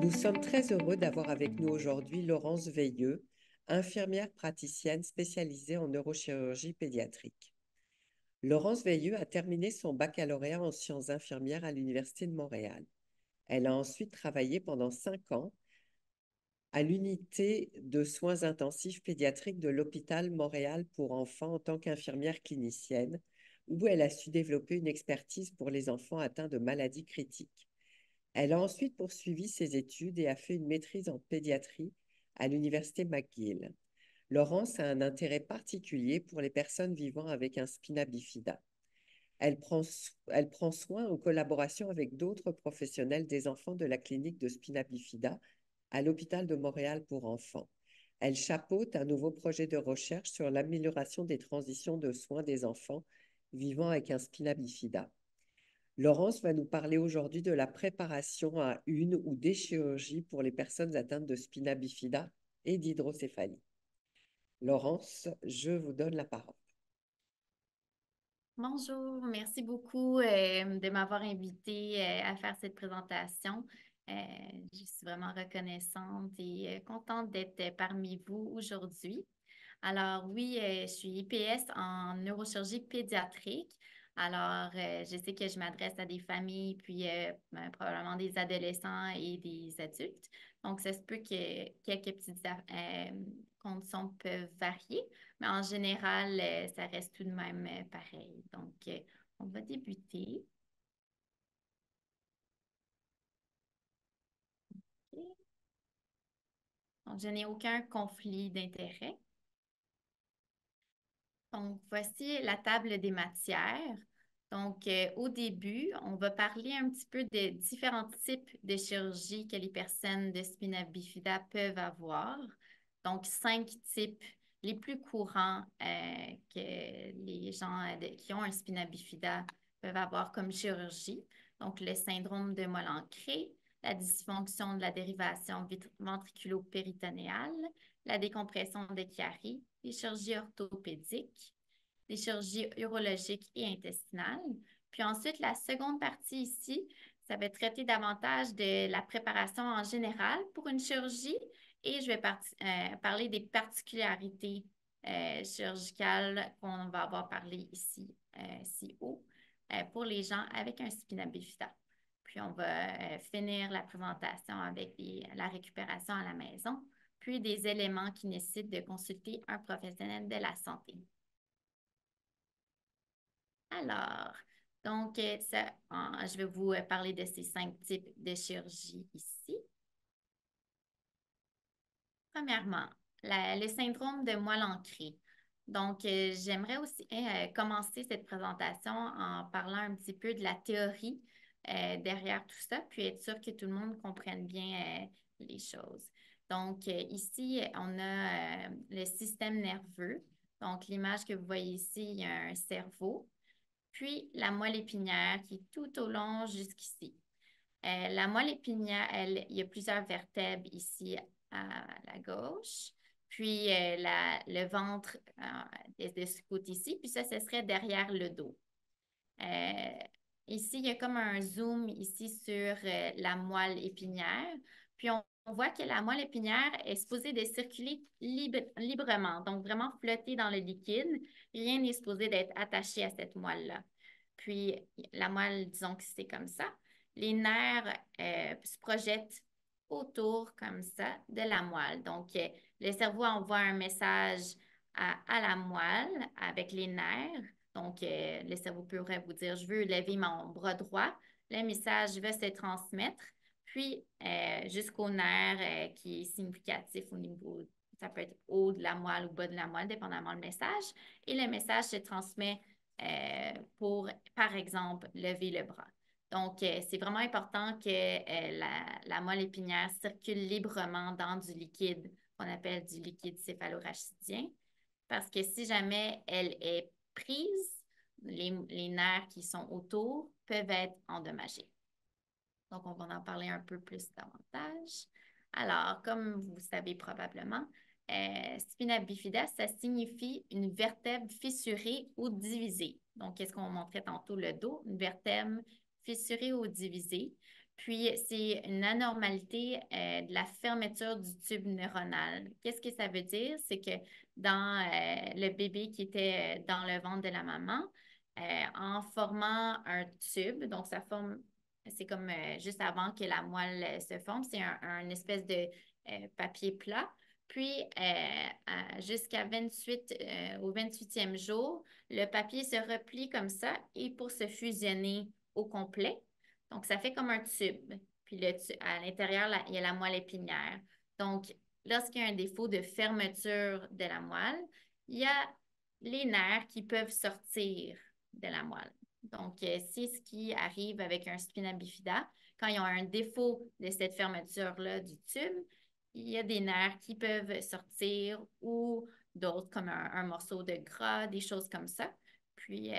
Nous sommes très heureux d'avoir avec nous aujourd'hui Laurence Veilleux, infirmière praticienne spécialisée en neurochirurgie pédiatrique. Laurence Veilleux a terminé son baccalauréat en sciences infirmières à l'Université de Montréal. Elle a ensuite travaillé pendant 5 ans à l'unité de soins intensifs pédiatriques de l'hôpital Montréal pour enfants en tant qu'infirmière clinicienne, où elle a su développer une expertise pour les enfants atteints de maladies critiques. Elle a ensuite poursuivi ses études et a fait une maîtrise en pédiatrie à l'Université McGill. Laurence a un intérêt particulier pour les personnes vivant avec un spina bifida. Elle prend soin en collaboration avec d'autres professionnels des enfants de la clinique de spina bifida à l'hôpital de Montréal pour enfants. Elle chapeaute un nouveau projet de recherche sur l'amélioration des transitions de soins des enfants vivant avec un spina bifida. Laurence va nous parler aujourd'hui de la préparation à une ou des chirurgies pour les personnes atteintes de spina bifida et d'hydrocéphalie. Laurence, je vous donne la parole. Bonjour, merci beaucoup de m'avoir invité à faire cette présentation. Euh, je suis vraiment reconnaissante et contente d'être parmi vous aujourd'hui. Alors oui, je suis IPS en neurochirurgie pédiatrique. Alors, je sais que je m'adresse à des familles, puis probablement des adolescents et des adultes. Donc, ça se peut que quelques petites conditions peuvent varier, mais en général, ça reste tout de même pareil. Donc, on va débuter. OK. Donc, je n'ai aucun conflit d'intérêt. Donc, voici la table des matières. Donc, au début, on va parler un petit peu des différents types de chirurgie que les personnes de spina bifida peuvent avoir. Donc, 5 types les plus courants que les gens qui ont un spina bifida peuvent avoir comme chirurgie. Donc, le syndrome de moelle ancrée, la dysfonction de la dérivation ventriculo-péritonéale, la décompression des chiaries, les chirurgies orthopédiques, les chirurgies urologiques et intestinales. Puis ensuite, la seconde partie ici, ça va traiter davantage de la préparation en général pour une chirurgie et je vais parler des particularités chirurgicales qu'on va avoir parlé ici, si haut, pour les gens avec un spina bifida. Puis on va finir la présentation avec la récupération à la maison, puis des éléments qui nécessitent de consulter un professionnel de la santé. Alors, donc, je vais vous parler de ces 5 types de chirurgie ici. Premièrement, le syndrome de moelle ancrée. Donc, j'aimerais aussi commencer cette présentation en parlant un petit peu de la théorie derrière tout ça, puis être sûr que tout le monde comprenne bien les choses. Donc, ici, on a le système nerveux. Donc, l'image que vous voyez ici, il y a un cerveau, puis la moelle épinière qui est tout au long jusqu'ici. La moelle épinière, il y a plusieurs vertèbres ici à la gauche, puis le ventre de ce côté-ci, puis ça, ce serait derrière le dos. Euh, Ici, il y a comme un zoom ici sur la moelle épinière, puis on voit que la moelle épinière est supposée de circuler librement, donc vraiment flotter dans le liquide. Rien n'est supposé d'être attaché à cette moelle-là. Puis la moelle, disons que c'est comme ça. Les nerfs se projettent autour comme ça de la moelle. Donc, le cerveau envoie un message à la moelle avec les nerfs. Donc, le cerveau pourrait vous dire, je veux lever mon bras droit. Le message va se transmettre, puis jusqu'au nerf qui est significatif au niveau, ça peut être haut de la moelle ou bas de la moelle, dépendamment du message. Et le message se transmet pour, par exemple, lever le bras. Donc, c'est vraiment important que la moelle épinière circule librement dans du liquide qu'on appelle du liquide céphalorachidien, parce que si jamais elle est prise, les nerfs qui sont autour peuvent être endommagés. Donc, on va en parler un peu plus davantage. Alors, comme vous savez probablement, spina bifida, ça signifie une vertèbre fissurée ou divisée. Donc, qu'est-ce qu'on montrait tantôt, le dos, une vertèbre fissurée ou divisée. Puis, c'est une anormalité de la fermeture du tube neuronal. Qu'est-ce que ça veut dire? C'est que dans le bébé qui était dans le ventre de la maman, en formant un tube, donc ça forme, c'est comme juste avant que la moelle se forme, c'est un espèce de papier plat. Puis, jusqu'à 28, au 28e jour, le papier se replie comme ça et pour se fusionner au complet. Donc, ça fait comme un tube. Puis à l'intérieur, il y a la moelle épinière. Donc, lorsqu'il y a un défaut de fermeture de la moelle, il y a les nerfs qui peuvent sortir de la moelle. Donc, c'est ce qui arrive avec un spina bifida. Quand ils ont un défaut de cette fermeture-là du tube, il y a des nerfs qui peuvent sortir ou d'autres comme un morceau de gras, des choses comme ça. Puis,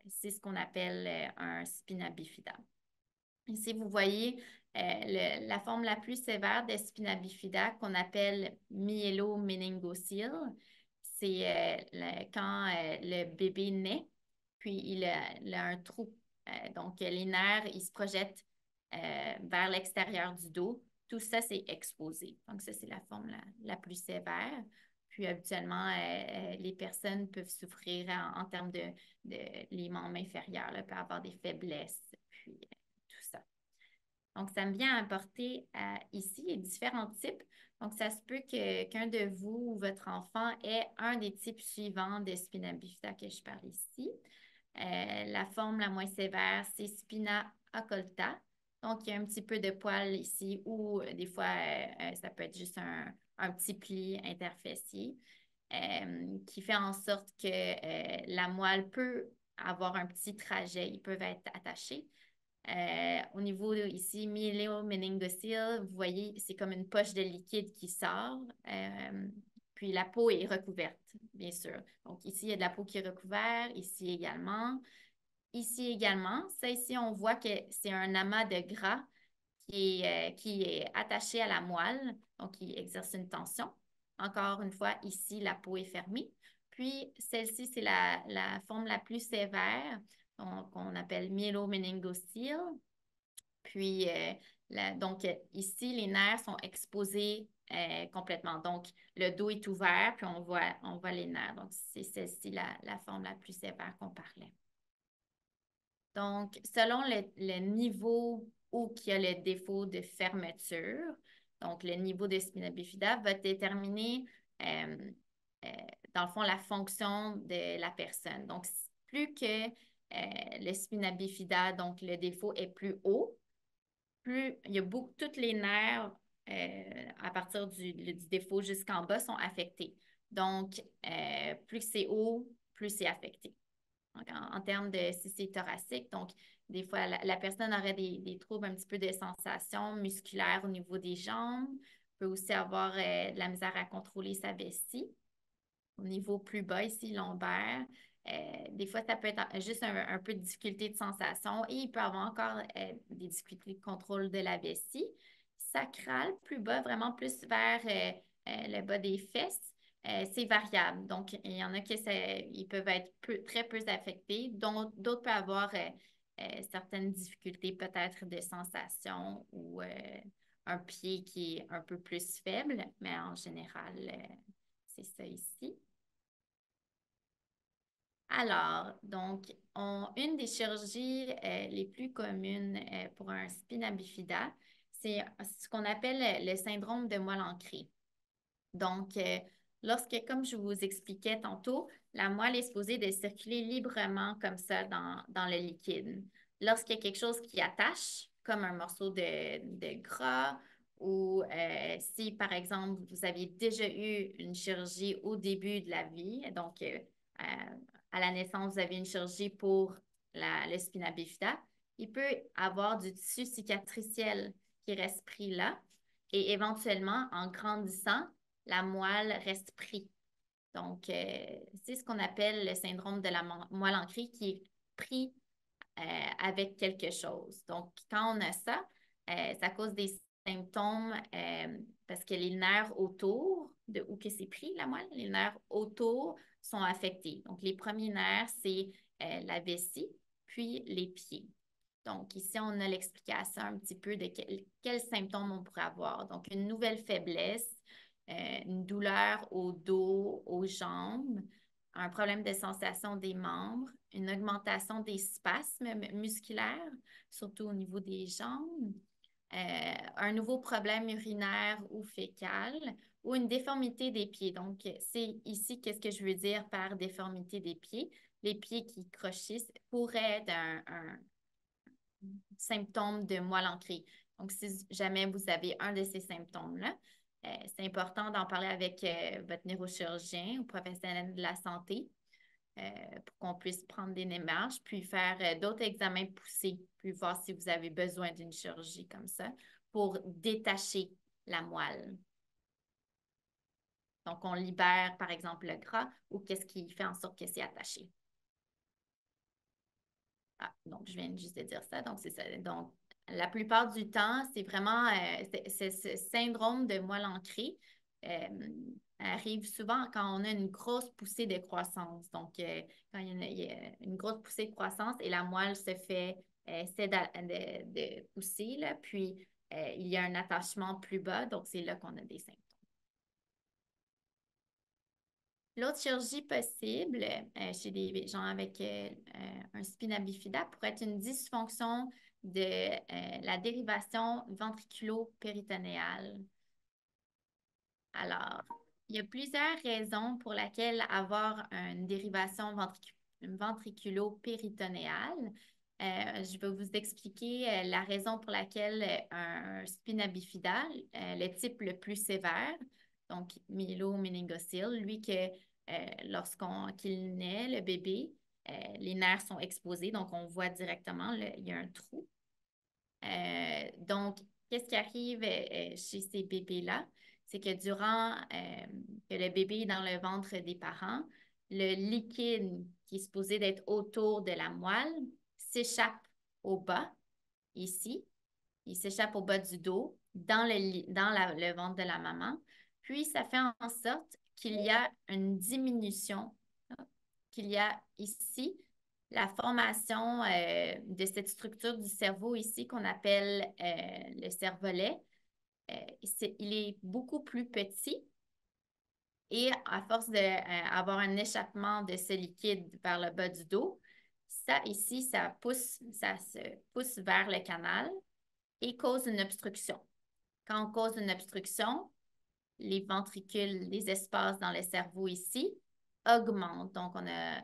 c'est ce qu'on appelle un spina bifida. Ici, vous voyez la forme la plus sévère de spina bifida qu'on appelle myéloméningocyle. C'est quand le bébé naît, puis il a un trou. Donc, les nerfs, ils se projettent vers l'extérieur du dos. Tout ça, c'est exposé. Donc, ça, c'est la forme la plus sévère. Puis, habituellement, les personnes peuvent souffrir en termes de les membres inférieurs, là, peuvent avoir des faiblesses, puis tout ça. Donc, ça me vient à apporter ici les différents types. Donc, ça se peut qu'un de vous ou votre enfant ait un des types suivants de spina bifida que je parle ici. La forme la moins sévère, c'est spina occulta. Donc, il y a un petit peu de poil ici ou des fois, ça peut être juste un petit pli interfessier qui fait en sorte que la moelle peut avoir un petit trajet. Ils peuvent être attachés. Au niveau ici, myéloméningocyle, vous voyez, c'est comme une poche de liquide qui sort. Puis la peau est recouverte, bien sûr. Donc ici, il y a de la peau qui est recouverte, ici également. Ici également, ça ici, on voit que c'est un amas de gras qui est attaché à la moelle, donc qui exerce une tension. Encore une fois, ici, la peau est fermée. Puis, celle-ci, c'est la forme la plus sévère, qu'on appelle myéloméningocyle. Puis, donc, ici, les nerfs sont exposés complètement. Donc, le dos est ouvert, puis on voit les nerfs. Donc, c'est celle-ci, la forme la plus sévère qu'on parlait. Donc, selon le niveau où il y a le défaut de fermeture, donc le niveau de spina bifida va déterminer, euh, euh, dans le fond, la fonction de la personne. Donc, plus que le spina bifida, donc le défaut est plus haut, plus il y a beaucoup, tous les nerfs à partir du défaut jusqu'en bas sont affectés. Donc, plus c'est haut, plus c'est affecté. Donc, en termes de si c'est thoracique, donc des fois, la personne aurait des troubles un petit peu de sensation musculaire au niveau des jambes, peut aussi avoir de la misère à contrôler sa vessie. Au niveau plus bas, ici, lombaire, des fois, ça peut être juste un peu de difficulté de sensation et il peut avoir encore des difficultés de contrôle de la vessie. Sacral, plus bas, vraiment plus vers le bas des fesses. C'est variable. Donc, il y en a qui ils peuvent être très peu affectés, dont d'autres peuvent avoir certaines difficultés peut-être de sensation ou un pied qui est un peu plus faible, mais en général, c'est ça ici. Alors, donc, une des chirurgies les plus communes pour un spina bifida, c'est ce qu'on appelle le syndrome de moelle ancrée. Donc, lorsque, comme je vous expliquais tantôt, la moelle est supposée de circuler librement comme ça dans le liquide. Lorsqu'il y a quelque chose qui attache, comme un morceau de gras, ou si, par exemple, vous aviez déjà eu une chirurgie au début de la vie, donc à la naissance, vous avez une chirurgie pour le spina bifida, il peut avoir du tissu cicatriciel qui reste pris là, et éventuellement, en grandissant, la moelle reste prise. Donc, c'est ce qu'on appelle le syndrome de la moelle ancrée qui est pris avec quelque chose. Donc, quand on a ça, ça cause des symptômes parce que les nerfs autour de où que c'est pris, la moelle, les nerfs autour sont affectés. Donc, les premiers nerfs, c'est la vessie, puis les pieds. Donc, ici, on a l'explication un petit peu de quels symptômes on pourrait avoir. Donc, une nouvelle faiblesse, une douleur au dos, aux jambes, un problème de sensation des membres, une augmentation des spasmes musculaires, surtout au niveau des jambes, un nouveau problème urinaire ou fécal, ou une déformité des pieds. Donc, c'est ici, qu'est-ce que je veux dire par déformité des pieds? Les pieds qui crochissent pourraient être un symptôme de moelle ancrée. Donc, si jamais vous avez un de ces symptômes-là, c'est important d'en parler avec votre neurochirurgien ou professionnel de la santé pour qu'on puisse prendre des démarches, puis faire d'autres examens poussés, puis voir si vous avez besoin d'une chirurgie comme ça pour détacher la moelle. Donc, on libère, par exemple, le gras ou qu'est-ce qui fait en sorte que c'est attaché. Ah, donc, je viens juste de dire ça. Donc, c'est ça. Donc, la plupart du temps, c'est vraiment ce syndrome de moelle ancrée arrive souvent quand on a une grosse poussée de croissance. Donc, quand il y a une grosse poussée de croissance et la moelle se fait essaie de pousser, là, puis il y a un attachement plus bas. Donc, c'est là qu'on a des symptômes. L'autre chirurgie possible chez des gens avec un spina bifida pourrait être une dysfonction de la dérivation ventriculo-péritonéale. Alors, il y a plusieurs raisons pour lesquelles avoir une dérivation ventriculo-péritonéale. Je vais vous expliquer la raison pour laquelle un spina bifida, le type le plus sévère, donc myélo-méningocyle, lui que qu'il naît, le bébé, les nerfs sont exposés, donc on voit directement, il y a un trou. Donc, qu'est-ce qui arrive chez ces bébés-là? C'est que durant que le bébé est dans le ventre des parents, le liquide qui est supposé d'être autour de la moelle s'échappe au bas, ici. Il s'échappe au bas du dos, dans le ventre de la maman. Puis, ça fait en sorte qu'il y a une diminution, qu'il y a ici la formation de cette structure du cerveau ici qu'on appelle le cervelet. Il est beaucoup plus petit et à force d'avoir un échappement de ce liquide vers le bas du dos, ça ici, ça se pousse vers le canal et cause une obstruction. Quand on cause une obstruction, les ventricules, les espaces dans le cerveau ici, augmentent. Donc, on a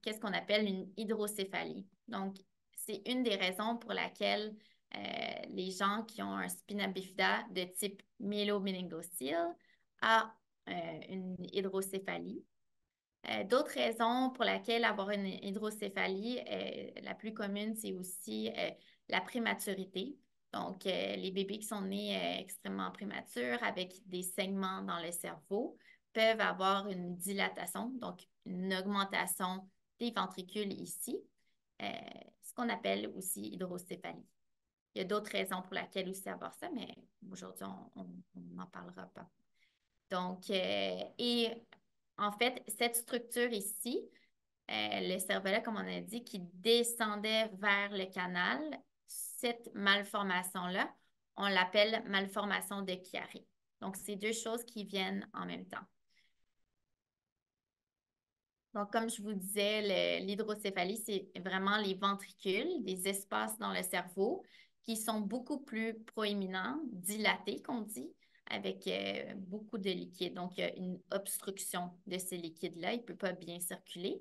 qu'est-ce qu'on appelle une hydrocéphalie. Donc, c'est une des raisons pour laquelle les gens qui ont un spina bifida de type myélo-méningocyle ont une hydrocéphalie. D'autres raisons pour lesquelles avoir une hydrocéphalie, la plus commune, c'est aussi la prématurité. Donc, les bébés qui sont nés extrêmement prématures avec des saignements dans le cerveau peuvent avoir une dilatation, donc une augmentation des ventricules ici, ce qu'on appelle aussi hydrocéphalie. Il y a d'autres raisons pour lesquelles aussi avoir ça, mais aujourd'hui, on n'en parlera pas. Donc, et en fait, cette structure ici, le cervelet, comme on a dit, qui descendait vers le canal, cette malformation-là, on l'appelle malformation de Chiari. Donc, c'est deux choses qui viennent en même temps. Donc, comme je vous disais, l'hydrocéphalie, c'est vraiment les ventricules, des espaces dans le cerveau qui sont beaucoup plus proéminents, dilatés, qu'on dit, avec beaucoup de liquide. Donc, il y a une obstruction de ce liquide-là. Il ne peut pas bien circuler.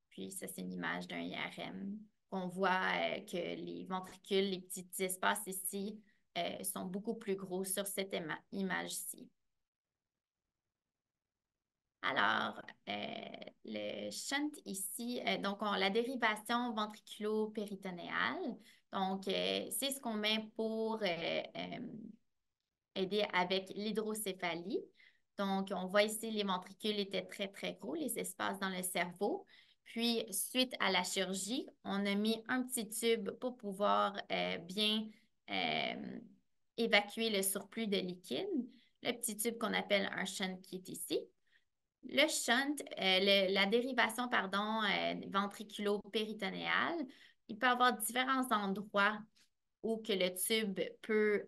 Puis, ça, c'est une image d'un IRM. On voit que les ventricules, les petits espaces ici, sont beaucoup plus gros sur cette image-ci. Alors, le shunt ici, donc la dérivation ventriculo-péritonéale, donc c'est ce qu'on met pour aider avec l'hydrocéphalie. Donc, on voit ici les ventricules étaient très, très gros, les espaces dans le cerveau. Puis, suite à la chirurgie, on a mis un petit tube pour pouvoir bien évacuer le surplus de liquide. Le petit tube qu'on appelle un shunt qui est ici. Le shunt, la dérivation, pardon, ventriculo-péritonéale il peut y avoir différents endroits où que le tube peut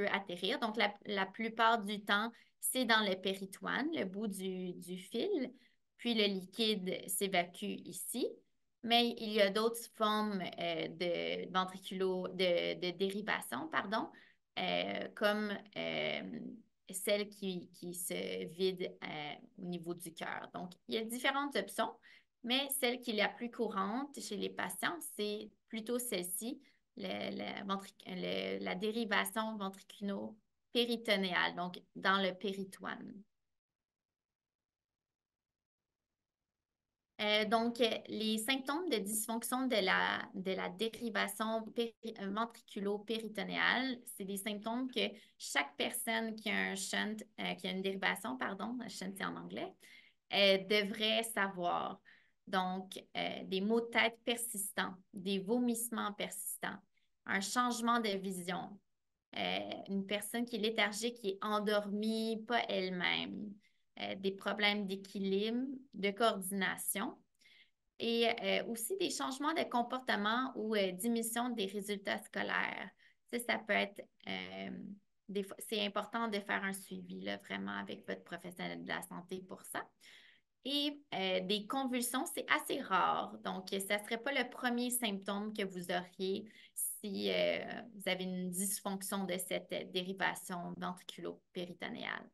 atterrir. Donc, la plupart du temps, c'est dans le péritoine, le bout du fil, puis le liquide s'évacue ici. Mais il y a d'autres formes de de dérivation, pardon, comme celle qui se vide au niveau du cœur. Donc, il y a différentes options, mais celle qui est la plus courante chez les patients, c'est plutôt celle-ci, la dérivation ventriculo-péritonéale, donc dans le péritoine. Les symptômes de dysfonction de la dérivation ventriculo-péritonéale, c'est des symptômes que chaque personne qui a un shunt, qui a une dérivation, pardon, shunt c'est en anglais, devrait savoir. Donc, des maux de tête persistants, des vomissements persistants, un changement de vision, une personne qui est léthargique, qui est endormie, pas elle-même, des problèmes d'équilibre, de coordination et aussi des changements de comportement ou diminution des résultats scolaires. Ça peut être, des fois, c'est important de faire un suivi là, vraiment avec votre professionnel de la santé pour ça. Et des convulsions, c'est assez rare. Donc, ça ne serait pas le premier symptôme que vous auriez si vous avez une dysfonction de cette dérivation ventriculo-péritonéale.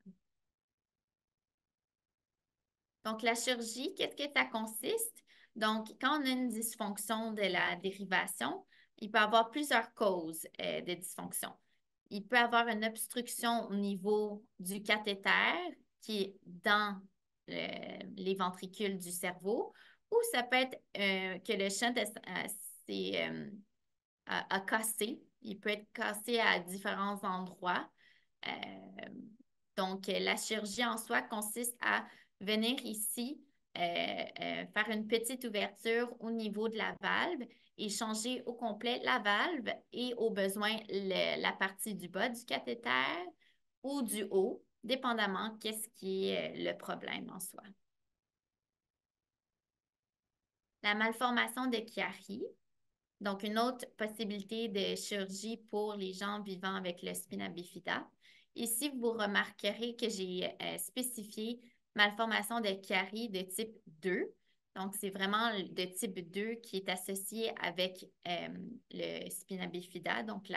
Donc, la chirurgie, qu'est-ce que ça consiste? Donc, quand on a une dysfonction de la dérivation, il peut y avoir plusieurs causes de dysfonction. Il peut y avoir une obstruction au niveau du cathéter qui est dans les ventricules du cerveau, ou ça peut être que le shunt a cassé. Il peut être cassé à différents endroits. Euh, donc, la chirurgie en soi consiste à venir ici, faire une petite ouverture au niveau de la valve et changer au complet la valve et au besoin la partie du bas du cathéter ou du haut, dépendamment qu'est-ce qui est le problème en soi. La malformation de Chiari, donc une autre possibilité de chirurgie pour les gens vivant avec le spina bifida. Ici, vous remarquerez que j'ai spécifié malformation de Chiari de type 2. Donc, c'est vraiment de type 2 qui est associé avec le spina bifida, donc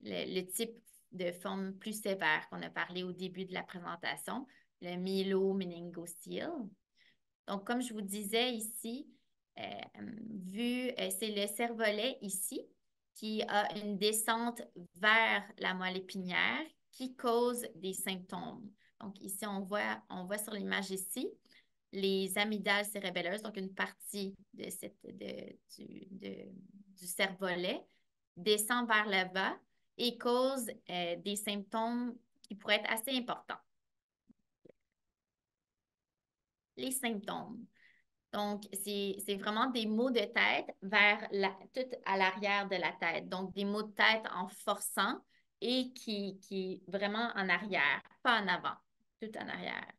le type de forme plus sévère qu'on a parlé au début de la présentation, le myelo-méningocele. Donc, comme je vous disais ici, c'est le cervelet ici qui a une descente vers la moelle épinière qui cause des symptômes. Donc, ici, on voit sur l'image ici les amygdales cérébelleuses, donc une partie du cervelet, descend vers le bas et cause des symptômes qui pourraient être assez importants. Les symptômes. Donc, c'est vraiment des maux de tête tout à l'arrière de la tête. Donc, des maux de tête en forçant et qui vraiment en arrière, pas en avant, tout en arrière.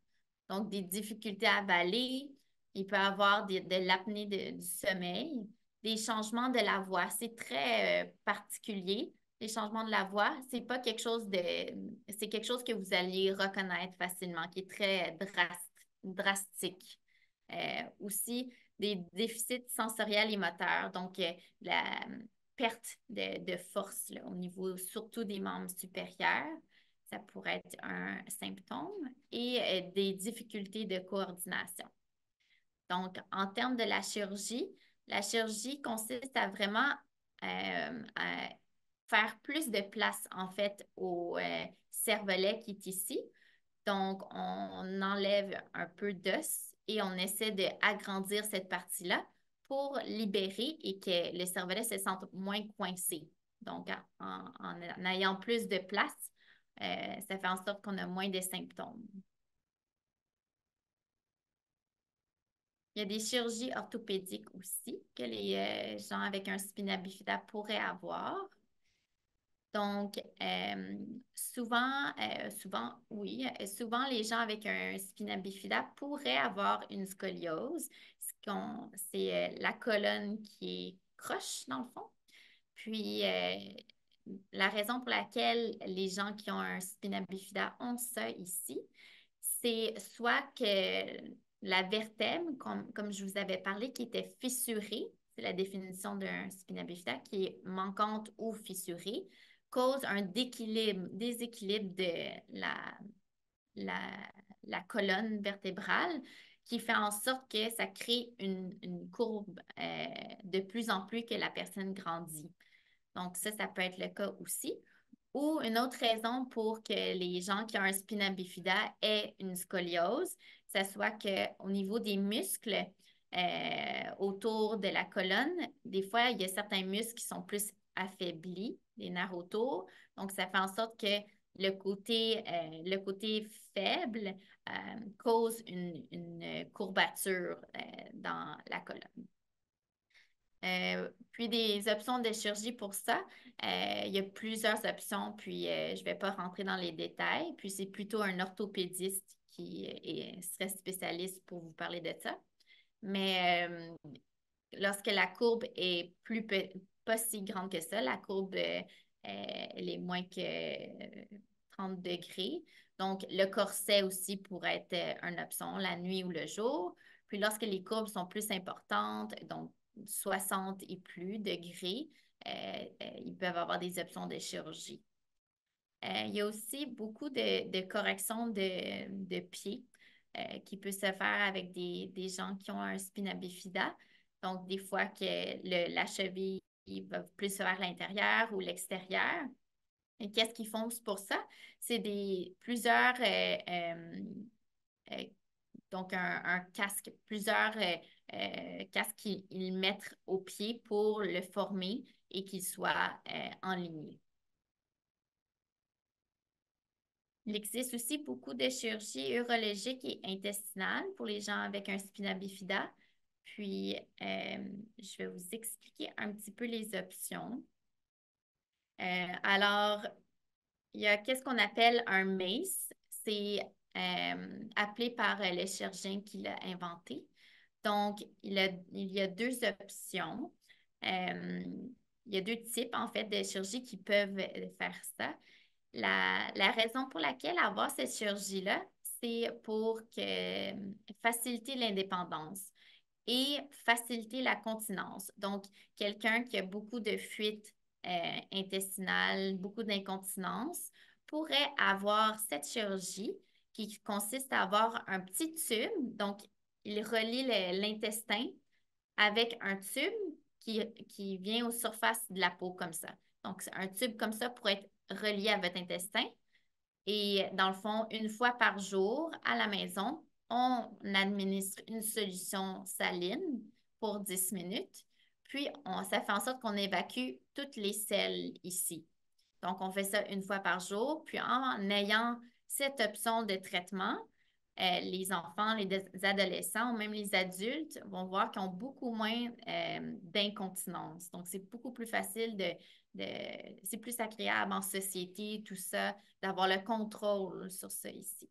Donc, des difficultés à avaler. Il peut y avoir de l'apnée du sommeil, des changements de la voix. C'est très particulier. Les changements de la voix, c'est pas quelque chose c'est quelque chose que vous allez reconnaître facilement, qui est très drastique. Aussi, des déficits sensoriels et moteurs, donc la perte de force là, au niveau surtout des membres supérieurs. Ça pourrait être un symptôme et des difficultés de coordination. Donc, en termes de la chirurgie consiste à vraiment à faire plus de place, en fait, au cervelet qui est ici. Donc, on enlève un peu d'os et on essaie d'agrandir cette partie-là pour libérer et que le cervelet se sente moins coincé. Donc, en ayant plus de place, ça fait en sorte qu'on a moins de symptômes. Il y a des chirurgies orthopédiques aussi que les gens avec un spina bifida pourraient avoir. Donc, souvent, les gens avec un spina bifida pourraient avoir une scoliose, ce c'est la colonne qui est croche, dans le fond. Puis, la raison pour laquelle les gens qui ont un spina bifida ont ça ici, c'est soit que la vertèbre, comme je vous avais parlé, qui était fissurée, c'est la définition d'un spina bifida, qui est manquante ou fissurée, cause un déséquilibre de la, la colonne vertébrale qui fait en sorte que ça crée une courbe de plus en plus que la personne grandit. Donc, ça peut être le cas aussi. Ou une autre raison pour que les gens qui ont un spina bifida aient une scoliose, ce soit qu'au niveau des muscles autour de la colonne, des fois, il y a certains muscles qui sont plus affaiblis, les nerfs autour. Donc, ça fait en sorte que le côté faible cause une courbature dans la colonne. Puis des options de chirurgie pour ça. Il y a plusieurs options, puis je ne vais pas rentrer dans les détails. Puis c'est plutôt un orthopédiste qui serait spécialiste pour vous parler de ça. Mais lorsque la courbe est pas si grande que ça, la courbe elle est moins que 30 degrés. Donc, le corset aussi pourrait être une option la nuit ou le jour. Puis lorsque les courbes sont plus importantes, donc 60 et plus degrés, ils peuvent avoir des options de chirurgie. Il y a aussi beaucoup de corrections de pieds qui peut se faire avec des gens qui ont un spina bifida. Donc, des fois que la cheville va plus vers l'intérieur ou l'extérieur. Et qu'est-ce qu'ils font pour ça? C'est plusieurs euh, donc un casque, plusieurs casques qu'ils mettent au pied pour le former et qu'il soit enligné. Il existe aussi beaucoup de chirurgie urologique et intestinale pour les gens avec un spina bifida. Puis, je vais vous expliquer un petit peu les options. Alors, il y a qu'est-ce qu'on appelle un MACE. C'est appelé par le chirurgien qui l'a inventé. Donc, il y a deux options. Il y a deux types, en fait, de chirurgie qui peuvent faire ça. La raison pour laquelle avoir cette chirurgie-là, c'est pour faciliter l'indépendance et faciliter la continence. Donc, quelqu'un qui a beaucoup de fuites intestinales, beaucoup d'incontinence, pourrait avoir cette chirurgie qui consiste à avoir un petit tube. Donc, il relie l'intestin avec un tube qui vient aux surfaces de la peau comme ça. Donc, un tube comme ça pourrait être relié à votre intestin. Et dans le fond, une fois par jour à la maison, on administre une solution saline pour 10 minutes. Puis, ça fait en sorte qu'on évacue toutes les selles ici. Donc, on fait ça une fois par jour. Puis, en ayant cette option de traitement, les enfants, les adolescents ou même les adultes vont voir qu'ils ont beaucoup moins d'incontinence. Donc, c'est beaucoup plus facile c'est plus agréable en société, tout ça, d'avoir le contrôle sur ça ici.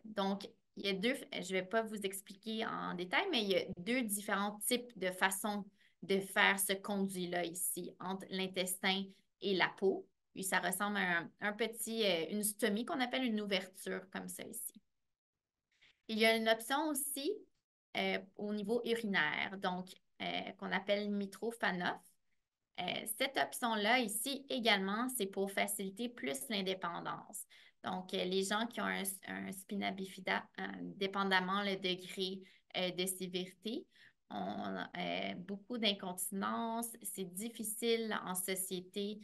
Donc, il y a je ne vais pas vous expliquer en détail, mais il y a deux différents types de façons de faire ce conduit-là ici, entre l'intestin et la peau. Puis, ça ressemble à une stomie qu'on appelle une ouverture comme ça ici. Il y a une option aussi au niveau urinaire, donc qu'on appelle Mitrofanoff. Cette option-là, ici, également, c'est pour faciliter plus l'indépendance. Donc, les gens qui ont un spina bifida, dépendamment le degré de sévérité, ont beaucoup d'incontinence. C'est difficile en société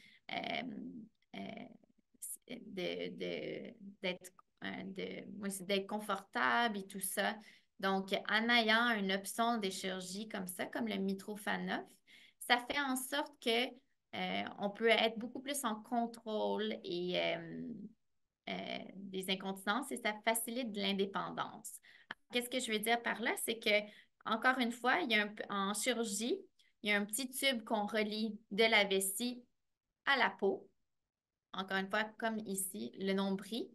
d'être d'être confortable et tout ça. Donc, en ayant une option de chirurgie comme ça, comme le Mitrofanoff, ça fait en sorte que on peut être beaucoup plus en contrôle des incontinences et ça facilite de l'indépendance. Qu'est-ce que je veux dire par là? C'est que, encore une fois, en chirurgie, il y a un petit tube qu'on relie de la vessie à la peau. Encore une fois, comme ici, le nombril.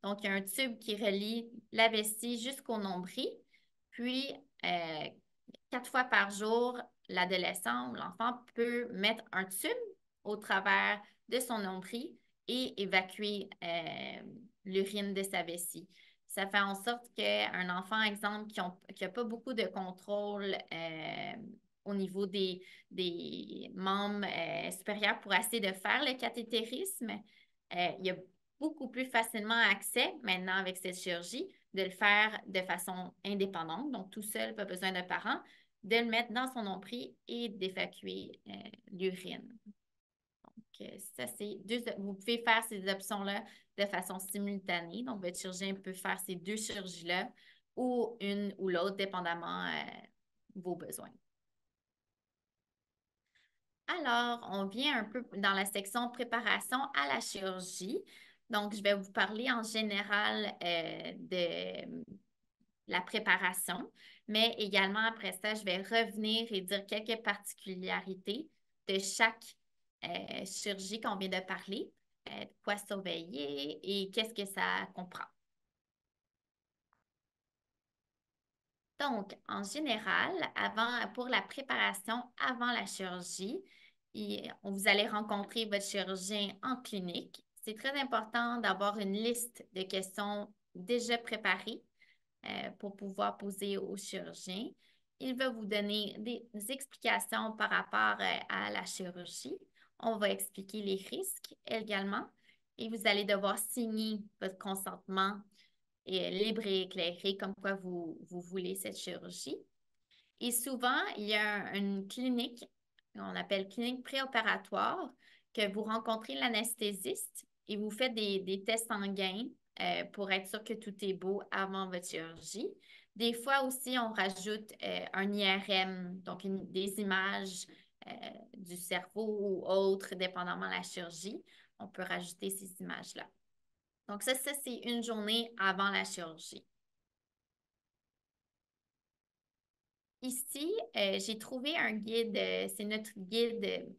Donc, il y a un tube qui relie la vessie jusqu'au nombril. Puis, euh, 4 fois par jour, l'adolescent ou l'enfant peut mettre un tube au travers de son nombril et évacuer l'urine de sa vessie. Ça fait en sorte qu'un enfant, exemple, qui n'a pas beaucoup de contrôle au niveau des membres supérieurs pour essayer de faire le cathétérisme, il y a beaucoup plus facilement accès maintenant avec cette chirurgie de le faire de façon indépendante, donc tout seul, pas besoin de parents, de le mettre dans son nombril et d'évacuer l'urine. Donc, ça, c'est vous pouvez faire ces options-là de façon simultanée. Donc, votre chirurgien peut faire ces deux chirurgies-là ou une ou l'autre, dépendamment vos besoins. Alors, on vient un peu dans la section préparation à la chirurgie. Donc, je vais vous parler en général de la préparation, mais également après ça, je vais revenir et dire quelques particularités de chaque chirurgie qu'on vient de parler, quoi surveiller et qu'est-ce que ça comprend. Donc, en général, pour la préparation avant la chirurgie, vous allez rencontrer votre chirurgien en clinique. C'est très important d'avoir une liste de questions déjà préparées pour pouvoir poser au chirurgien. Il va vous donner des explications par rapport à la chirurgie. On va expliquer les risques également et vous allez devoir signer votre consentement libre et éclairé comme quoi vous voulez cette chirurgie. Et souvent, il y a une clinique, on appelle clinique préopératoire, que vous rencontrez l'anesthésiste et vous faites des tests sanguins pour être sûr que tout est beau avant votre chirurgie. Des fois aussi, on rajoute un IRM, donc des images euh, du cerveau ou autres, dépendamment de la chirurgie. On peut rajouter ces images-là. Donc ça c'est une journée avant la chirurgie. Ici, j'ai trouvé un guide, c'est notre guide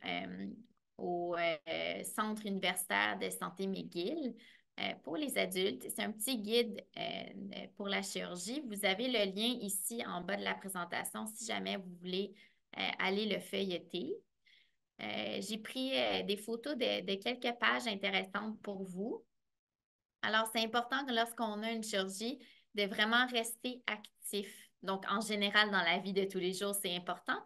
au Centre universitaire de santé McGill pour les adultes. C'est un petit guide pour la chirurgie. Vous avez le lien ici en bas de la présentation si jamais vous voulez aller le feuilleter. J'ai pris des photos de quelques pages intéressantes pour vous. Alors, c'est important que lorsqu'on a une chirurgie, de vraiment rester actif. Donc, en général, dans la vie de tous les jours, c'est important,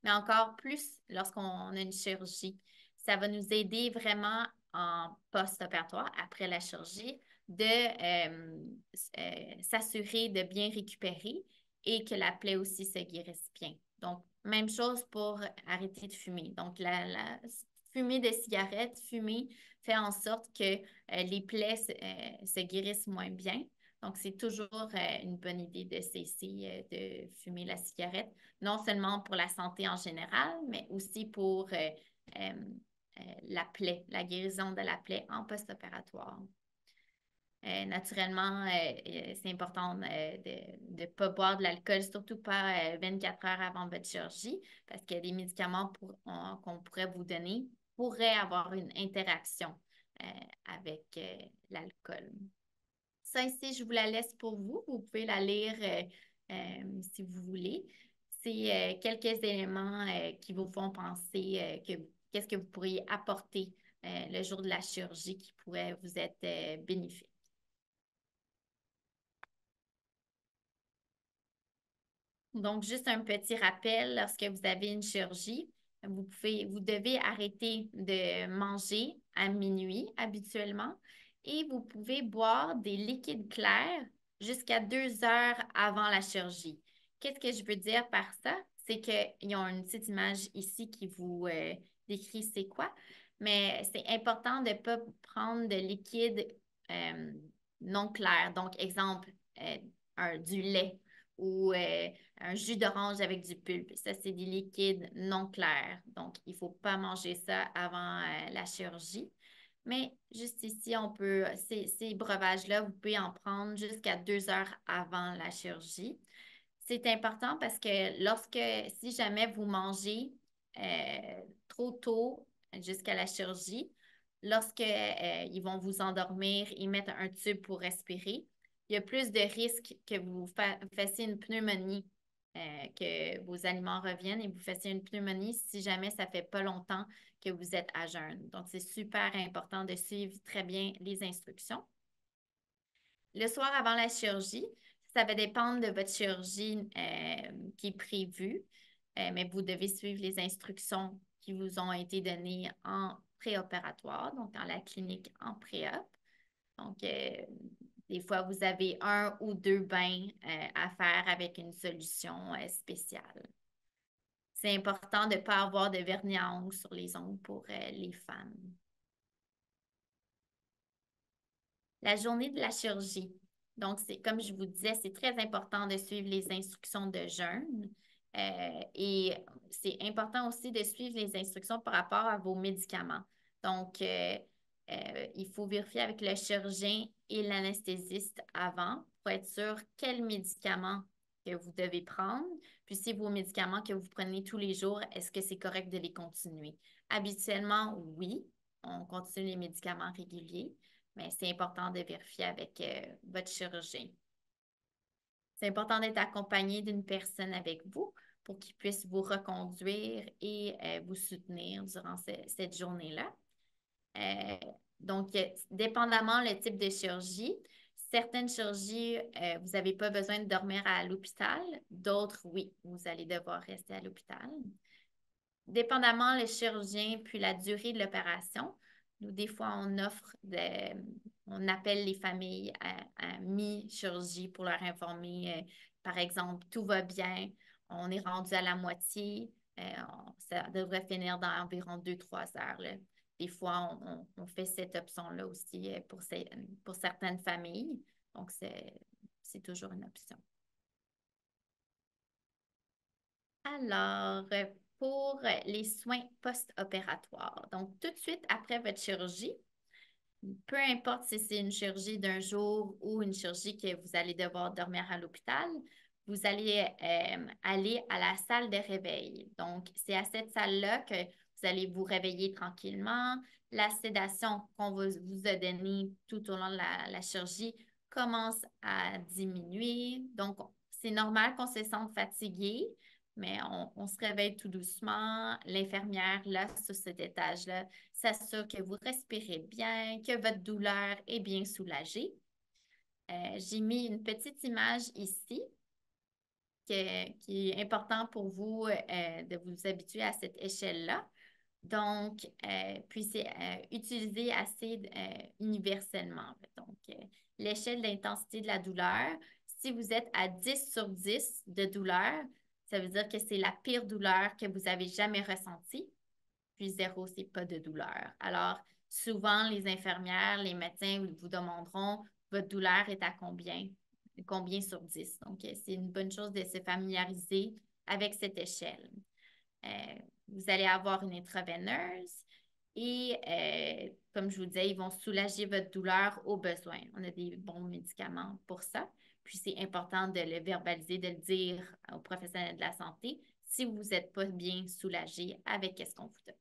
mais encore plus lorsqu'on a une chirurgie. Ça va nous aider vraiment en post-opératoire, après la chirurgie, de s'assurer de bien récupérer et que la plaie aussi se guérisse bien. Donc, même chose pour arrêter de fumer. Donc, la fumée de cigarette, fumer fait en sorte que les plaies se guérissent moins bien. Donc, c'est toujours une bonne idée de cesser de fumer la cigarette, non seulement pour la santé en général, mais aussi pour euh, la plaie, la guérison de la plaie en post-opératoire. Naturellement, c'est important de ne pas boire de l'alcool, surtout pas 24 heures avant votre chirurgie, parce que les médicaments qu'on pourrait vous donner pourraient avoir une interaction avec l'alcool. Ça ici, je vous la laisse pour vous. Vous pouvez la lire si vous voulez. C'est quelques éléments qui vous font penser qu'est-ce que vous pourriez apporter le jour de la chirurgie qui pourrait vous être bénéfique. Donc, juste un petit rappel, lorsque vous avez une chirurgie, vous devez arrêter de manger à minuit habituellement et vous pouvez boire des liquides clairs jusqu'à 2 heures avant la chirurgie. Qu'est-ce que je veux dire par ça? C'est qu'ils ont une petite image ici qui vous décrit c'est quoi, mais c'est important de ne pas prendre de liquide euh, non clair. Donc, exemple, du lait ou un jus d'orange avec du pulpe. Ça, c'est des liquides non clairs. Donc, il ne faut pas manger ça avant la chirurgie. Mais juste ici, ces breuvages-là, vous pouvez en prendre jusqu'à 2 heures avant la chirurgie. C'est important parce que si jamais vous mangez trop tôt jusqu'à la chirurgie, lorsque ils vont vous endormir, ils mettent un tube pour respirer, il y a plus de risques que vous fassiez une pneumonie que vos aliments reviennent et vous fassiez une pneumonie si jamais ça fait pas longtemps que vous êtes à jeûne. Donc, c'est super important de suivre très bien les instructions. Le soir avant la chirurgie, ça va dépendre de votre chirurgie qui est prévue, mais vous devez suivre les instructions qui vous ont été données en préopératoire, donc dans la clinique en pré-op. Donc, des fois, vous avez 1 ou 2 bains à faire avec une solution spéciale. C'est important de ne pas avoir de vernis à ongles sur les ongles pour les femmes. La journée de la chirurgie. Donc, c'est comme je vous disais, c'est très important de suivre les instructions de jeûne. Et c'est important aussi de suivre les instructions par rapport à vos médicaments. Donc, il faut vérifier avec le chirurgien et l'anesthésiste avant pour être sûr quels médicaments que vous devez prendre. Puis, si vos médicaments que vous prenez tous les jours, est-ce que c'est correct de les continuer? Habituellement, oui, on continue les médicaments réguliers, mais c'est important de vérifier avec votre chirurgien. C'est important d'être accompagné d'une personne avec vous pour qu'il puisse vous reconduire et vous soutenir durant cette journée-là. Donc, dépendamment le type de chirurgie, certaines chirurgies, vous n'avez pas besoin de dormir à l'hôpital. D'autres, oui, vous allez devoir rester à l'hôpital. Dépendamment le chirurgien puis la durée de l'opération, nous, des fois, on appelle les familles à mi-chirurgie pour leur informer, par exemple, tout va bien, on est rendu à la moitié, ça devrait finir dans environ 2, 3 heures, là. Des fois, on fait cette option-là aussi pour certaines familles. Donc, c'est toujours une option. Alors, pour les soins post-opératoires, donc tout de suite après votre chirurgie, peu importe si c'est une chirurgie d'un jour ou une chirurgie que vous allez devoir dormir à l'hôpital, vous allez aller à la salle de réveil. Donc, c'est à cette salle-là que vous allez vous réveiller tranquillement. La sédation qu'on vous a donnée tout au long de la chirurgie commence à diminuer. Donc, c'est normal qu'on se sente fatigué, mais on se réveille tout doucement. L'infirmière, là, sur cet étage-là, s'assure que vous respirez bien, que votre douleur est bien soulagée. J'ai mis une petite image ici qui est important pour vous de vous habituer à cette échelle-là. Donc, puis c'est utilisé assez universellement. Donc, l'échelle d'intensité de la douleur, si vous êtes à 10 sur 10 de douleur, ça veut dire que c'est la pire douleur que vous avez jamais ressentie. Puis 0, c'est pas de douleur. Alors, souvent, les infirmières, les médecins vous demanderont, votre douleur est à combien? Combien sur 10? Donc, c'est une bonne chose de se familiariser avec cette échelle. Vous allez avoir une intraveineuse et, comme je vous disais, ils vont soulager votre douleur au besoin. On a des bons médicaments pour ça. Puis, c'est important de le verbaliser, de le dire aux professionnels de la santé si vous n'êtes pas bien soulagé avec ce qu'on vous donne.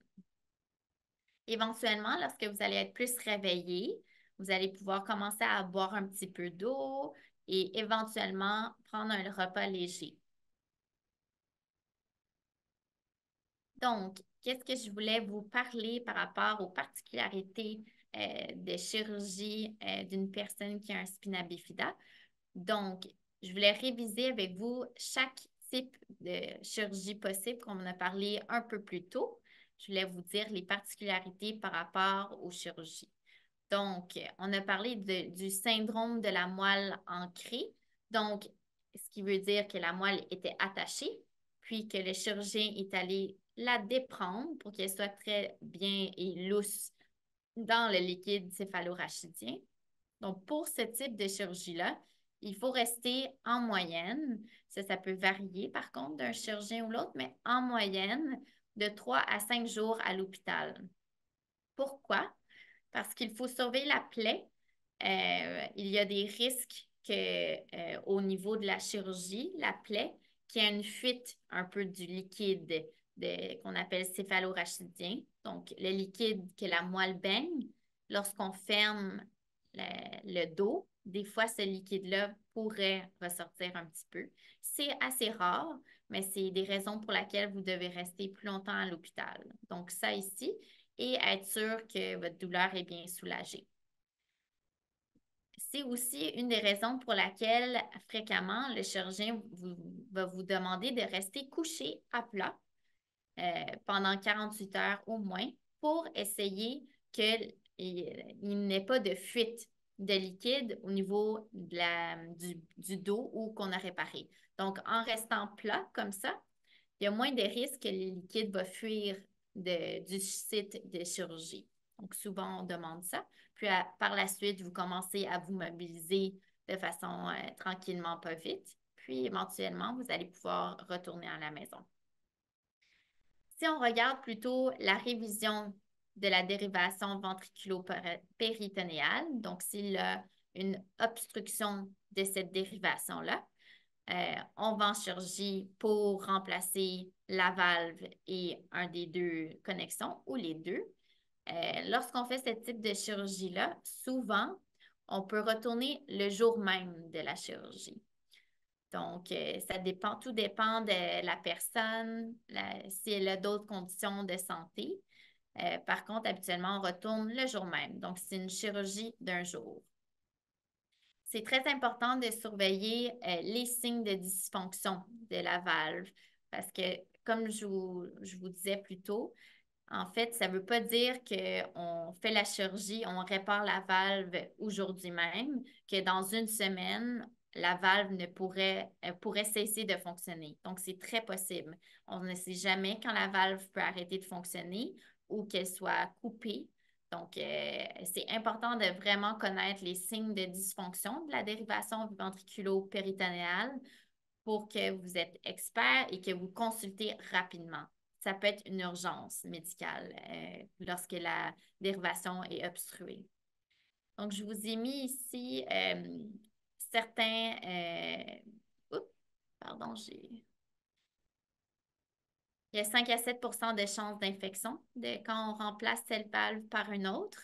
Éventuellement, lorsque vous allez être plus réveillé, vous allez pouvoir commencer à boire un petit peu d'eau et éventuellement prendre un repas léger. Donc, qu'est-ce que je voulais vous parler par rapport aux particularités de chirurgie d'une personne qui a un spina bifida? Donc, je voulais réviser avec vous chaque type de chirurgie possible qu'on en a parlé un peu plus tôt. Je voulais vous dire les particularités par rapport aux chirurgies. Donc, on a parlé du syndrome de la moelle ancrée. Donc, ce qui veut dire que la moelle était attachée, puis que le chirurgien est allé la déprendre pour qu'elle soit très bien et lousse dans le liquide céphalorachidien. Donc, pour ce type de chirurgie-là, il faut rester en moyenne, ça peut varier par contre d'un chirurgien ou l'autre, mais en moyenne, de 3 à 5 jours à l'hôpital. Pourquoi? Parce qu'il faut sauver la plaie. Il y a des risques que, au niveau de la chirurgie, la plaie, qu'il y ait une fuite un peu du liquide qu'on appelle céphalorachidien. Donc, le liquide que la moelle baigne, lorsqu'on ferme le dos, des fois, ce liquide-là pourrait ressortir un petit peu. C'est assez rare, mais c'est des raisons pour lesquelles vous devez rester plus longtemps à l'hôpital. Donc, ça ici, et être sûr que votre douleur est bien soulagée. C'est aussi une des raisons pour laquelle fréquemment le chirurgien va vous demander de rester couché à plat pendant 48 heures au moins pour essayer qu'il n'ait pas de fuite de liquide au niveau du dos ou qu'on a réparé. Donc, en restant plat comme ça, il y a moins de risques que le liquide va fuir du site de chirurgie. Donc, souvent, on demande ça. Puis, par la suite, vous commencez à vous mobiliser de façon tranquillement, pas vite. Puis, éventuellement, vous allez pouvoir retourner à la maison. Si on regarde plutôt la révision de la dérivation ventriculo-péritonéale, donc s'il y a une obstruction de cette dérivation-là, on va en chirurgie pour remplacer la valve et un des deux connexions ou les deux. Lorsqu'on fait ce type de chirurgie-là, souvent, on peut retourner le jour même de la chirurgie. Donc, tout dépend de la personne, si elle a d'autres conditions de santé. Par contre, habituellement, on retourne le jour même. Donc, c'est une chirurgie d'un jour. C'est très important de surveiller les signes de dysfonction de la valve parce que, comme je vous disais plus tôt, en fait, ça ne veut pas dire qu'on fait la chirurgie, on répare la valve aujourd'hui même, que dans une semaine, la valve pourrait cesser de fonctionner. Donc, c'est très possible. On ne sait jamais quand la valve peut arrêter de fonctionner ou qu'elle soit coupée. Donc, c'est important de vraiment connaître les signes de dysfonction de la dérivation ventriculo-péritonéale pour que vous êtes expert et que vous consultez rapidement. Ça peut être une urgence médicale lorsque la dérivation est obstruée. Donc, je vous ai mis ici certains... oups, pardon, il y a 5 à 7 de chances d'infection quand on remplace cette valve par une autre.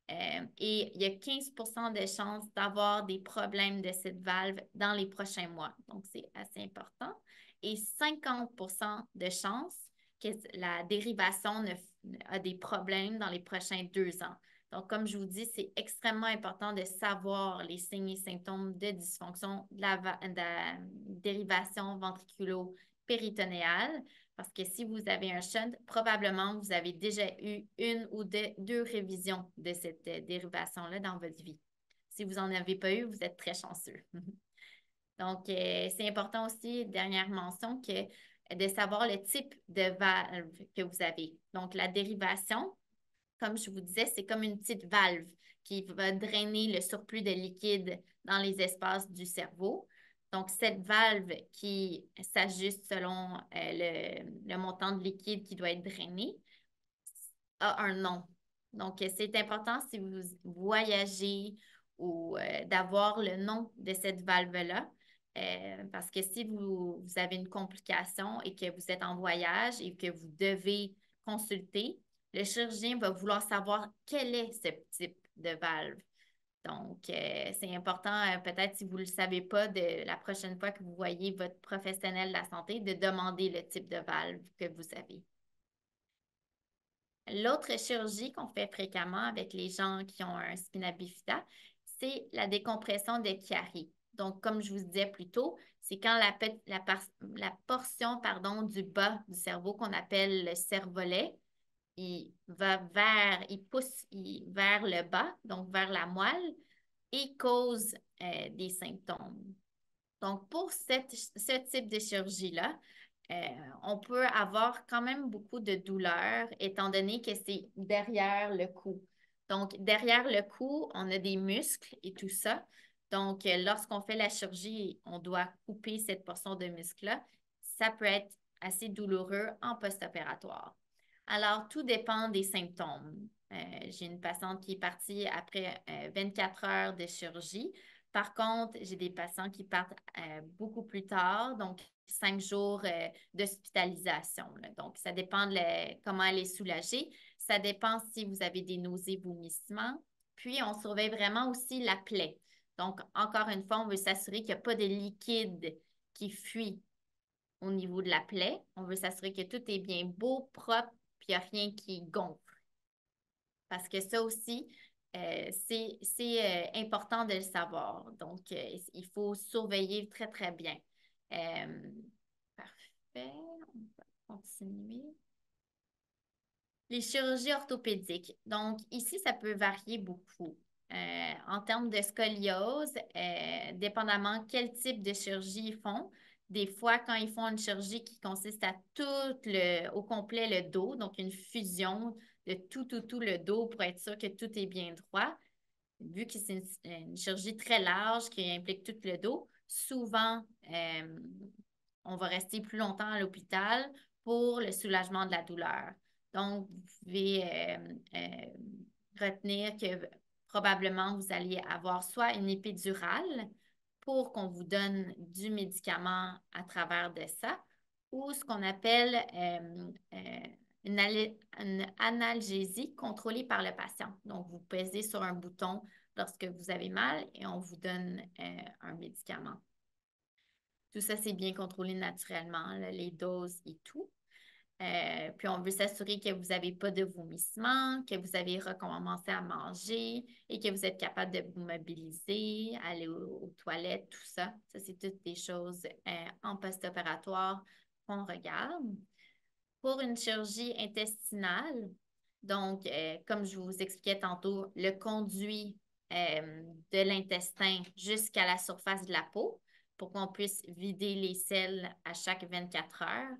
Et il y a 15 de chances d'avoir des problèmes de cette valve dans les prochains mois. Donc, c'est assez important. Et 50 de chances que la dérivation a des problèmes dans les prochains 2 ans. Donc, comme je vous dis, c'est extrêmement important de savoir les signes et symptômes de dysfonction de la dérivation ventriculo-péritonéale parce que si vous avez un shunt, probablement vous avez déjà eu une ou deux révisions de cette dérivation-là dans votre vie. Si vous n'en avez pas eu, vous êtes très chanceux. Donc, c'est important aussi, dernière mention, de savoir le type de valve que vous avez. Donc, la dérivation, comme je vous disais, c'est comme une petite valve qui va drainer le surplus de liquide dans les espaces du cerveau. Donc, cette valve qui s'ajuste selon le montant de liquide qui doit être drainé a un nom. Donc, c'est important si vous voyagez ou d'avoir le nom de cette valve-là. Parce que si vous avez une complication et que vous êtes en voyage et que vous devez consulter, le chirurgien va vouloir savoir quel est ce type de valve. Donc, c'est important, peut-être si vous ne le savez pas, la prochaine fois que vous voyez votre professionnel de la santé, de demander le type de valve que vous avez. L'autre chirurgie qu'on fait fréquemment avec les gens qui ont un spina bifida, c'est la décompression de Chiari. Donc, comme je vous disais plus tôt, c'est quand la portion du bas du cerveau qu'on appelle le cervelet, il pousse vers le bas, donc vers la moelle, et cause des symptômes. Donc, pour ce type de chirurgie-là, on peut avoir quand même beaucoup de douleur étant donné que c'est derrière le cou. Donc, derrière le cou, on a des muscles et tout ça. Donc, lorsqu'on fait la chirurgie, on doit couper cette portion de muscle-là. Ça peut être assez douloureux en post-opératoire. Alors, tout dépend des symptômes. J'ai une patiente qui est partie après 24 heures de chirurgie. Par contre, j'ai des patients qui partent beaucoup plus tard, donc 5 jours d'hospitalisation. Donc, ça dépend de comment elle est soulagée. Ça dépend si vous avez des nausées, vomissements. Puis, on surveille vraiment aussi la plaie. Donc, encore une fois, on veut s'assurer qu'il n'y a pas de liquide qui fuit au niveau de la plaie. On veut s'assurer que tout est bien beau, propre, puis il n'y a rien qui gonfle. Parce que ça aussi, c'est important de le savoir. Donc, il faut surveiller très, très bien. Euh, Parfait. On va continuer. Les chirurgies orthopédiques. Donc, ici, ça peut varier beaucoup. En termes de scoliose, dépendamment quel type de chirurgie ils font, des fois, quand ils font une chirurgie qui consiste à au complet le dos, donc une fusion de tout le dos pour être sûr que tout est bien droit, vu que c'est une chirurgie très large qui implique tout le dos, souvent, on va rester plus longtemps à l'hôpital pour le soulagement de la douleur. Donc, vous pouvez retenir que probablement vous allez avoir soit une épidurale pour qu'on vous donne du médicament à travers de ça, ou ce qu'on appelle une analgésie contrôlée par le patient. Donc, vous pesez sur un bouton lorsque vous avez mal et on vous donne un médicament. Tout ça, c'est bien contrôlé naturellement, là, les doses et tout. Puis on veut s'assurer que vous n'avez pas de vomissements, que vous avez recommencé à manger et que vous êtes capable de vous mobiliser, aller aux toilettes, tout ça. Ça, c'est toutes des choses en post-opératoire qu'on regarde. Pour une chirurgie intestinale, donc, comme je vous expliquais tantôt, le conduit de l'intestin jusqu'à la surface de la peau pour qu'on puisse vider les selles à chaque 24 heures.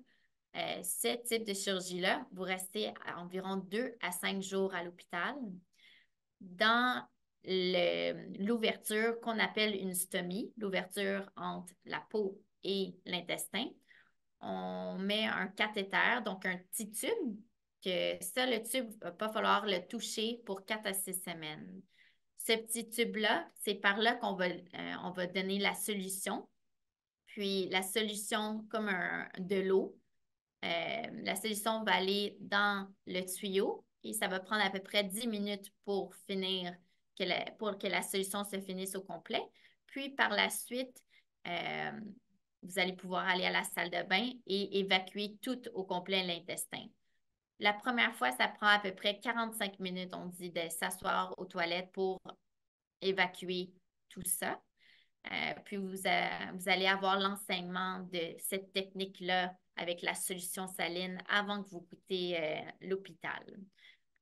Ce type de chirurgie-là, vous restez à environ 2 à 5 jours à l'hôpital. Dans l'ouverture qu'on appelle une stomie, l'ouverture entre la peau et l'intestin, on met un cathéter, donc un petit tube, que ça, le tube, il ne va pas falloir le toucher pour 4 à 6 semaines. Ce petit tube-là, c'est par là on va donner la solution. Puis la solution, comme de l'eau, la solution va aller dans le tuyau et ça va prendre à peu près 10 minutes pour finir, pour que la solution se finisse au complet. Puis par la suite, euh, vous allez pouvoir aller à la salle de bain et évacuer tout au complet l'intestin. La première fois, ça prend à peu près 45 minutes, on dit, de s'asseoir aux toilettes pour évacuer tout ça. Puis vous allez avoir l'enseignement de cette technique-là avec la solution saline avant que vous quittez l'hôpital.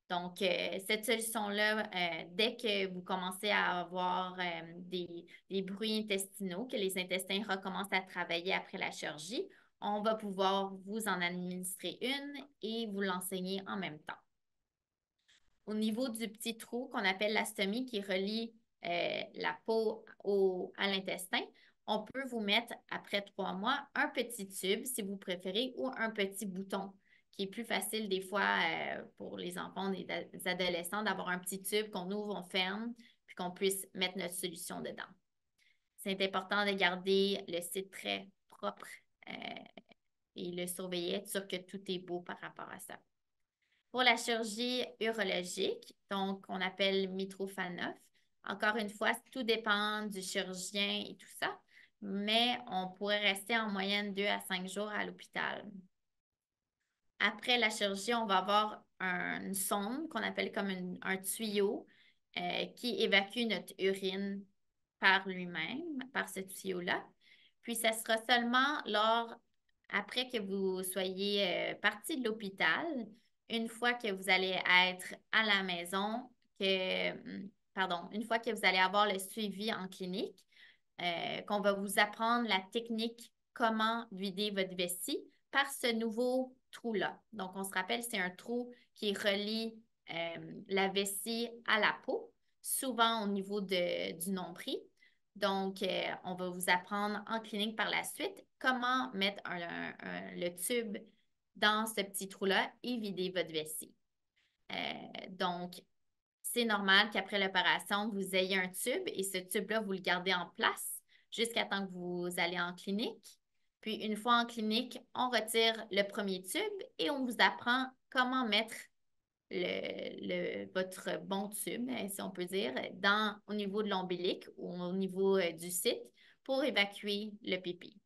Donc, cette solution-là, dès que vous commencez à avoir des bruits intestinaux, que les intestins recommencent à travailler après la chirurgie, on va pouvoir vous en administrer une et vous l'enseigner en même temps. Au niveau du petit trou qu'on appelle l'astomie qui relie la peau à l'intestin, on peut vous mettre, après 3 mois, un petit tube, si vous préférez, ou un petit bouton, qui est plus facile des fois pour les enfants, les adolescents, d'avoir un petit tube qu'on ouvre, on ferme, puis qu'on puisse mettre notre solution dedans. C'est important de garder le site très propre et le surveiller, être sûr que tout est beau par rapport à ça. Pour la chirurgie urologique, donc on appelle Mitrofanov, encore une fois, tout dépend du chirurgien et tout ça, mais on pourrait rester en moyenne 2 à 5 jours à l'hôpital. Après la chirurgie, on va avoir une sonde qu'on appelle comme un tuyau qui évacue notre urine par lui-même, par ce tuyau-là. Puis, ça sera seulement après que vous soyez parti de l'hôpital, une fois que vous allez être à la maison, une fois que vous allez avoir le suivi en clinique, qu'on va vous apprendre la technique comment vider votre vessie par ce nouveau trou-là. Donc, on se rappelle, c'est un trou qui relie la vessie à la peau, souvent au niveau du nombril. Donc, on va vous apprendre en clinique par la suite comment mettre le tube dans ce petit trou-là et vider votre vessie. Donc, c'est normal qu'après l'opération, vous ayez un tube et ce tube-là, vous le gardez en place jusqu'à temps que vous allez en clinique. Puis, une fois en clinique, on retire le premier tube et on vous apprend comment mettre votre bon tube, si on peut dire, au niveau de l'ombilic ou au niveau du site pour évacuer le pipi.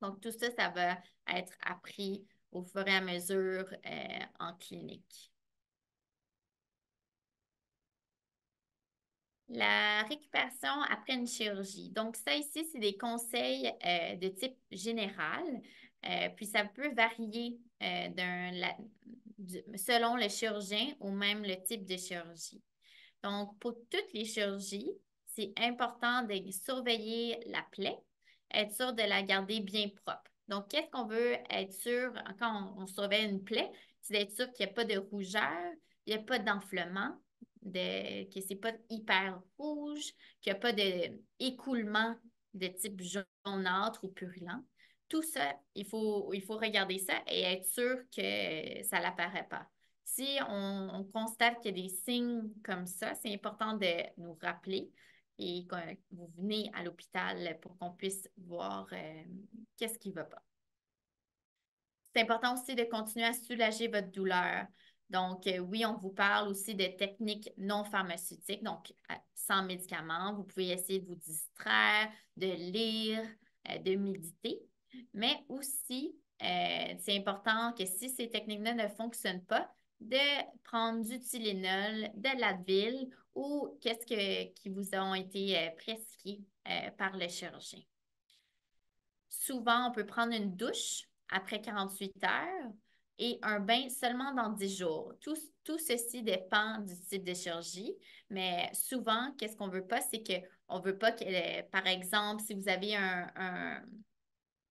Donc, tout ça, ça va être appris au fur et à mesure en clinique. La récupération après une chirurgie. Donc, ça ici, c'est des conseils de type général. Puis, ça peut varier selon le chirurgien ou même le type de chirurgie. Donc, pour toutes les chirurgies, c'est important de surveiller la plaie, être sûr de la garder bien propre. Donc, qu'est-ce qu'on veut être sûr quand on surveille une plaie? C'est d'être sûr qu'il n'y a pas de rougeur, il n'y a pas d'enflement, que ce n'est pas hyper rouge, qu'il n'y a pas d'écoulement de type jaunâtre ou purulent. Tout ça, il faut regarder ça et être sûr que ça n'apparaît pas. Si on constate qu'il y a des signes comme ça, c'est important de nous rappeler et que vous venez à l'hôpital pour qu'on puisse voir qu'est-ce qui ne va pas. C'est important aussi de continuer à soulager votre douleur. Donc, oui, on vous parle aussi de techniques non pharmaceutiques, donc sans médicaments. Vous pouvez essayer de vous distraire, de lire, de méditer. Mais aussi, c'est important que si ces techniques-là ne fonctionnent pas, de prendre du Tylenol, de l'Advil ou qui vous ont été prescrits par le chirurgien. Souvent, on peut prendre une douche après 48 heures et un bain seulement dans 10 jours. Tout ceci dépend du type de chirurgie, mais souvent, qu'est-ce qu'on ne veut pas, c'est qu'on ne veut pas que, par exemple, si vous avez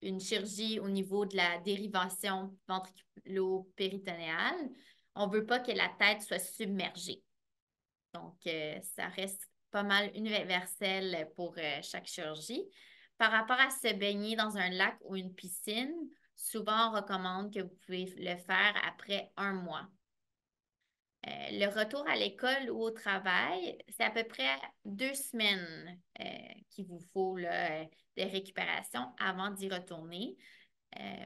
une chirurgie au niveau de la dérivation ventriculo-péritonéale, on ne veut pas que la tête soit submergée. Donc, ça reste pas mal universel pour chaque chirurgie. Par rapport à se baigner dans un lac ou une piscine, souvent on recommande que vous pouvez le faire après 1 mois. Le retour à l'école ou au travail, c'est à peu près 2 semaines qu'il vous faut là, de récupération avant d'y retourner.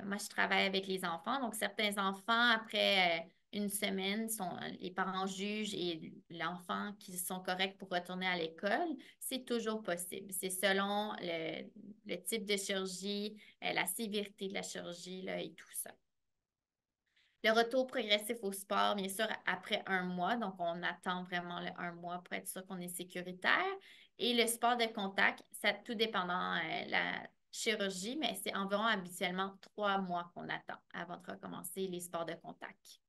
Moi, je travaille avec les enfants, donc certains enfants, après une semaine, les parents jugent et l'enfant qui sont corrects pour retourner à l'école, c'est toujours possible. C'est selon le type de chirurgie, la sévérité de la chirurgie là, et tout ça. Le retour progressif au sport, bien sûr, après 1 mois. Donc, on attend vraiment le 1 mois pour être sûr qu'on est sécuritaire. Et le sport de contact, ça tout dépendant la chirurgie, mais c'est environ habituellement 3 mois qu'on attend avant de recommencer les sports de contact.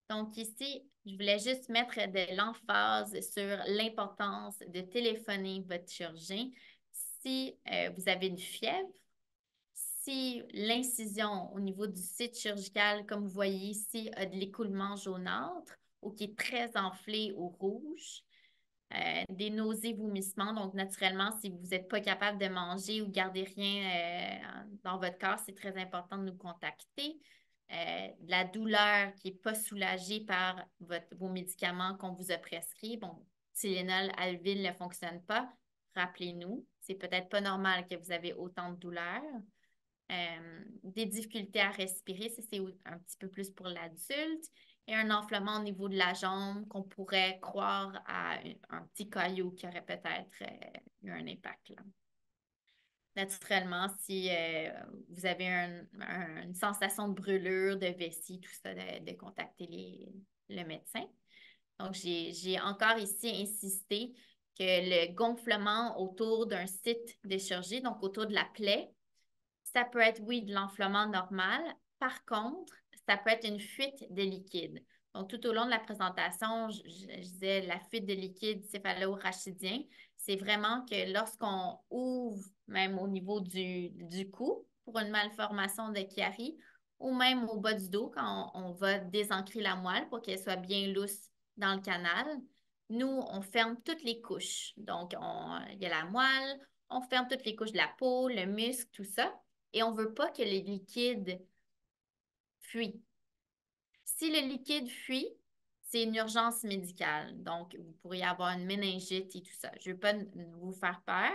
Donc ici, je voulais juste mettre de l'emphase sur l'importance de téléphoner votre chirurgien si vous avez une fièvre, si l'incision au niveau du site chirurgical, comme vous voyez ici, a de l'écoulement jaunâtre ou qui est très enflé ou rouge, des nausées, vomissements. Donc, naturellement, si vous n'êtes pas capable de manger ou garder rien dans votre corps, c'est très important de nous contacter. De la douleur qui n'est pas soulagée par vos médicaments qu'on vous a prescrits. Bon, Tylenol, Advil ne fonctionne pas. Rappelez-nous, c'est peut-être pas normal que vous avez autant de douleur. Des difficultés à respirer, ça c'est un petit peu plus pour l'adulte, et un enflement au niveau de la jambe qu'on pourrait croire à un petit caillou qui aurait peut-être eu un impact là. Naturellement, si vous avez une sensation de brûlure, de vessie, tout ça, de contacter le médecin. Donc, j'ai encore ici insisté que le gonflement autour d'un site de chirurgie, donc autour de la plaie, ça peut être, oui, de l'enflement normal. Par contre, ça peut être une fuite de liquide. Donc, tout au long de la présentation, je disais la fuite de liquide céphalo-rachidien. C'est vraiment que lorsqu'on ouvre, même au niveau du cou, pour une malformation de Chiari, ou même au bas du dos, quand on va désancrer la moelle pour qu'elle soit bien lousse dans le canal, nous, on ferme toutes les couches. Donc, il y a la moelle, on ferme toutes les couches de la peau, le muscle, tout ça et on ne veut pas que le liquide fuit. Si le liquide fuit, c'est une urgence médicale. Donc, vous pourriez avoir une méningite et tout ça. Je ne veux pas vous faire peur,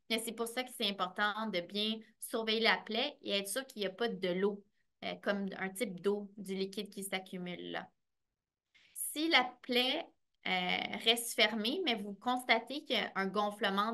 mais c'est pour ça que c'est important de bien surveiller la plaie et être sûr qu'il n'y a pas de l'eau comme un type d'eau, du liquide qui s'accumule là. Si la plaie reste fermée, mais vous constatez qu'il y a un gonflement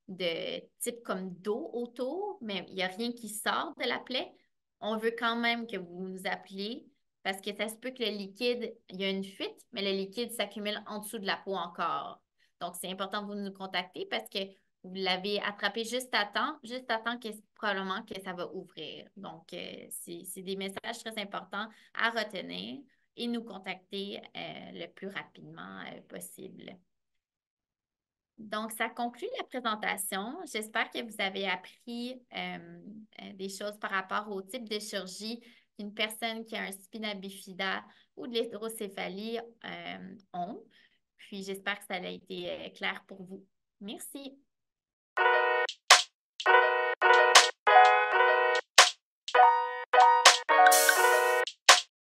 de type comme d'eau autour, mais il n'y a rien qui sort de la plaie, on veut quand même que vous nous appeliez parce que ça se peut que le liquide, il y a une fuite, mais le liquide s'accumule en dessous de la peau encore. Donc, c'est important que vous nous contactez parce que vous l'avez attrapé juste à temps que probablement que ça va ouvrir. Donc, c'est des messages très importants à retenir et nous contacter le plus rapidement possible. Donc, ça conclut la présentation. J'espère que vous avez appris des choses par rapport au type de chirurgie qu'une personne qui a un spina bifida ou de l'hydrocéphalie ont. Puis, j'espère que ça a été clair pour vous. Merci.